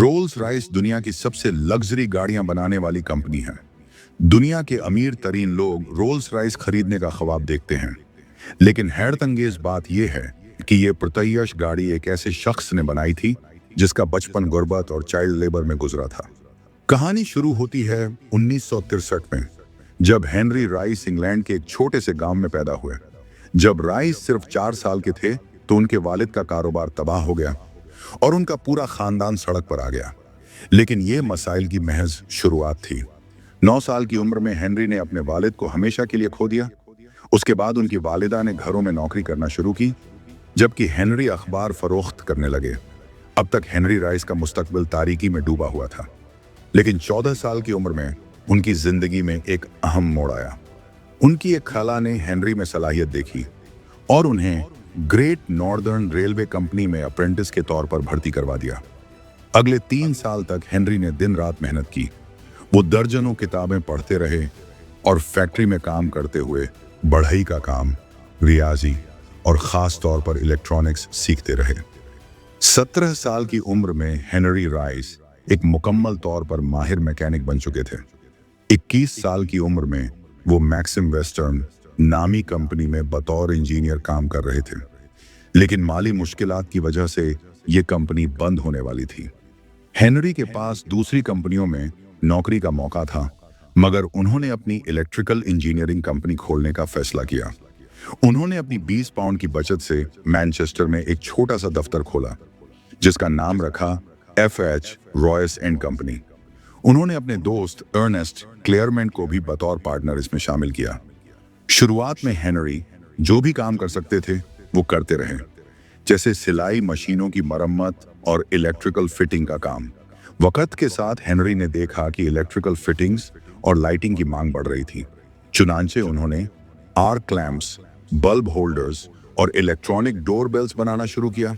Rolls Royce दुनिया की सबसे लग्जरी गाड़ियां बनाने वाली कंपनी है। दुनिया के अमीर तरीन लोग रोल्स रॉयस खरीदने का ख्वाब देखते हैं, लेकिन हैरत अंगेज बात यह है कि यह प्रत्यक्ष गाड़ी एक ऐसे शख्स ने बनाई थी जिसका बचपन गुर्बत और चाइल्ड लेबर में गुजरा था। कहानी शुरू होती है 1963 में, जब हेनरी राइस इंग्लैंड के एक छोटे से गांव में पैदा हुए। जब राइस सिर्फ 4 साल के थे तो उनके वालिद का कारोबार तबाह हो गया और उनका पूरा खानदान सड़क पर आ गया। लेकिन ये मसाइल की महज शुरुआत थी। 9 साल की उम्र में हेनरी ने अपने वालिद को हमेशा के लिए खो दिया। उसके बाद उनकी वालिदा ने घरों में नौकरी करना शुरू की, जबकि हेनरी अखबार फरोख्त करने लगे। अब तक हेनरी राइस का मुस्तकबिल तारीकी में डूबा हुआ था, लेकिन 14 साल की उम्र में उनकी जिंदगी में एक अहम मोड़ आया। उनकी एक खाला ने हेनरी में सलाहियत देखी और उन्हें ग्रेट नॉर्दर्न रेलवे कंपनी में अप्रेंटिस के तौर पर भर्ती करवा दिया। अगले 3 साल तक हेनरी ने दिन रात मेहनत की। वो दर्जनों किताबें पढ़ते रहे और फैक्ट्री में काम करते हुए बढ़ई का काम, रियाजी और ख़ास तौर पर इलेक्ट्रॉनिक्स सीखते रहे। 17 साल की उम्र में हेनरी राइस एक मुकम्मल तौर पर माहिर मैकेनिक बन चुके थे। 21 साल की उम्र में वो मैक्सिम वेस्टर्न नामी कंपनी में बतौर इंजीनियर काम कर रहे थे, लेकिन माली मुश्किलात की वजह से ये कंपनी बंद होने वाली थी। हेनरी के पास दूसरी कंपनियों में नौकरी का मौका था, मगर उन्होंने अपनी इलेक्ट्रिकल इंजीनियरिंग कंपनी खोलने का फैसला किया। उन्होंने अपनी 20 पाउंड की बचत से मैनचेस्टर में एक छोटा सा दफ्तर खोला, जिसका नाम रखा FH रॉयस एंड कंपनी। उन्होंने अपने दोस्त अर्नेस्ट क्लेयरमेंट को भी बतौर पार्टनर इसमें शामिल किया। शुरुआत में हेनरी जो भी काम कर सकते थे वो करते रहे, जैसे सिलाई मशीनों की मरम्मत और इलेक्ट्रिकल फिटिंग का काम। वक्त के साथ हेनरी ने देखा कि इलेक्ट्रिकल फिटिंग्स और लाइटिंग की मांग बढ़ रही थी। चुनांचे उन्होंने आर्क लैंप्स, बल्ब होल्डर्स और इलेक्ट्रॉनिक डोर बेल्स बनाना शुरू किया।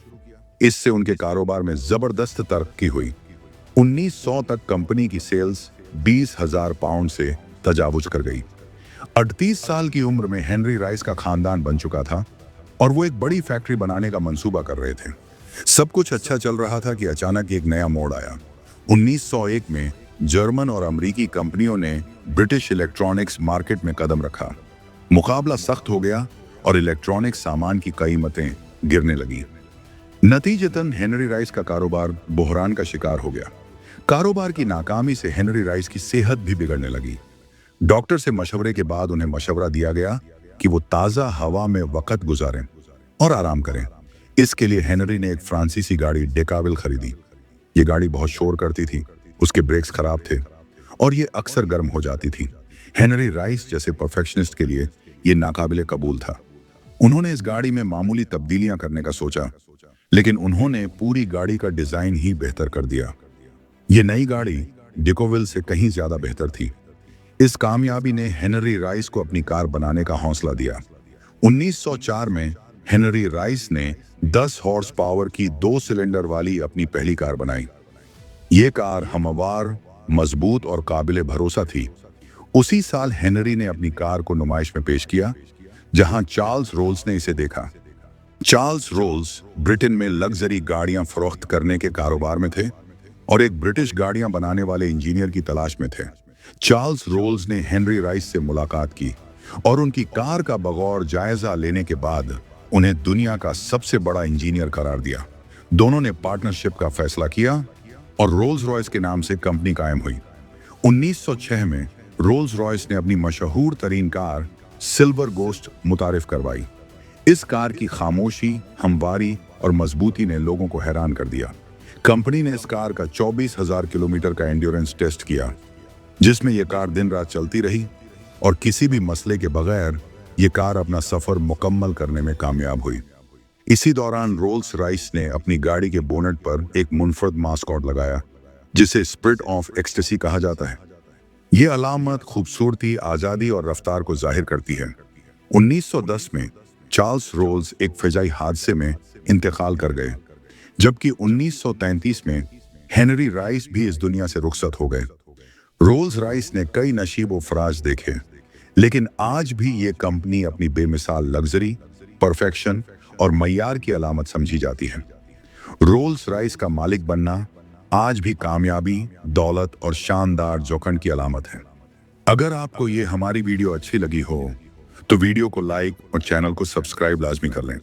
इससे उनके कारोबार में जबरदस्त तरक्की हुई। 1900 तक कंपनी की सेल्स 20,000 पाउंड से तजावुज कर गई। 38 साल की उम्र में हेनरी राइस का खानदान बन चुका था और वो एक बड़ी फैक्ट्री बनाने का मंसूबा कर रहे थे। सब कुछ अच्छा चल रहा था कि अचानक एक नया मोड़ आया। 1901 में जर्मन और अमेरिकी कंपनियों ने ब्रिटिश इलेक्ट्रॉनिक्स मार्केट में कदम रखा। मुकाबला सख्त हो गया और इलेक्ट्रॉनिक सामान की कीमतें गिरने लगी। नतीजतन हेनरी राइस का कारोबार बुहरान का शिकार हो गया। कारोबार की नाकामी से हेनरी राइस की सेहत भी बिगड़ने लगी। डॉक्टर से मशवरे के बाद उन्हें मशवरा दिया गया कि वो ताज़ा हवा में वक्त गुजारें और आराम करें। इसके लिए हेनरी ने एक फ्रांसीसी गाड़ी डेकाविल खरीदी। ये गाड़ी बहुत शोर करती थी, उसके ब्रेक्स खराब थे और ये अक्सर गर्म हो जाती थी। हेनरी राइस जैसे परफेक्शनिस्ट के लिए ये नाकाबिले कबूल था। उन्होंने इस गाड़ी में मामूली तब्दीलियां करने का सोचा, लेकिन उन्होंने पूरी गाड़ी का डिजाइन ही बेहतर कर दिया। ये नई गाड़ी डेकोविल से कहीं ज्यादा बेहतर थी। इस कामयाबी ने हेनरी राइस को अपनी कार बनाने का हौसला दिया। 1904 में हेनरी राइस ने 10 हॉर्स पावर की 2 सिलेंडर वाली अपनी पहली कार बनाई। ये कार हमवार, मजबूत और काबिल भरोसा थी। उसी साल हेनरी ने अपनी कार को नुमाइश में पेश किया, जहां चार्ल्स रोल्स ने इसे देखा। चार्ल्स रोल्स ब्रिटेन में लग्जरी गाड़ियां फरोख्त करने के कारोबार में थे और एक ब्रिटिश गाड़ियां बनाने वाले इंजीनियर की तलाश में थे। चार्ल्स रोल्स ने हेनरी राइस से मुलाकात की और उनकी कार का बगौर जायजा लेने के बाद उन्हें दुनिया का सबसे बड़ा इंजीनियर करार दिया। दोनों ने पार्टनरशिप का फैसला किया और रोल्स रॉयस के नाम से कंपनी कायम हुई। 1906 में रोल्स रॉयस ने अपनी मशहूर तरीन कार सिल्वर गोस्ट मुतारिफ करवाई। इस कार की खामोशी, हमवारी और मजबूती ने लोगों को हैरान कर दिया। कंपनी ने इस कार का 24,000 किलोमीटर का एंड्योरेंस टेस्ट किया, जिसमें यह कार दिन रात चलती रही और किसी भी मसले के बगैर ये कार अपना सफर मुकम्मल करने में कामयाब हुई। इसी दौरान रोल्स राइस ने अपनी गाड़ी के बोनट पर एक मुनफरद मास्कॉट लगाया, जिसे स्पिरिट ऑफ एक्सटेसी कहा जाता है। ये अलामत खूबसूरती, आज़ादी और रफ्तार को जाहिर करती है। 1910 में चार्ल्स रोल्स एक फजाई हादसे में इंतकाल कर गए, जबकि 1933 में हेनरी राइस भी इस दुनिया से रुखसत हो गए। रोल्स राइस ने कई नशीब व फराज देखे, लेकिन आज भी ये कंपनी अपनी बेमिसाल लग्जरी, परफेक्शन और मय्यार की अलामत समझी जाती है। रोल्स राइस का मालिक बनना आज भी कामयाबी, दौलत और शानदार जोखन की अलामत है। अगर आपको ये हमारी वीडियो अच्छी लगी हो तो वीडियो को लाइक और चैनल को सब्सक्राइब लाजमी कर लें।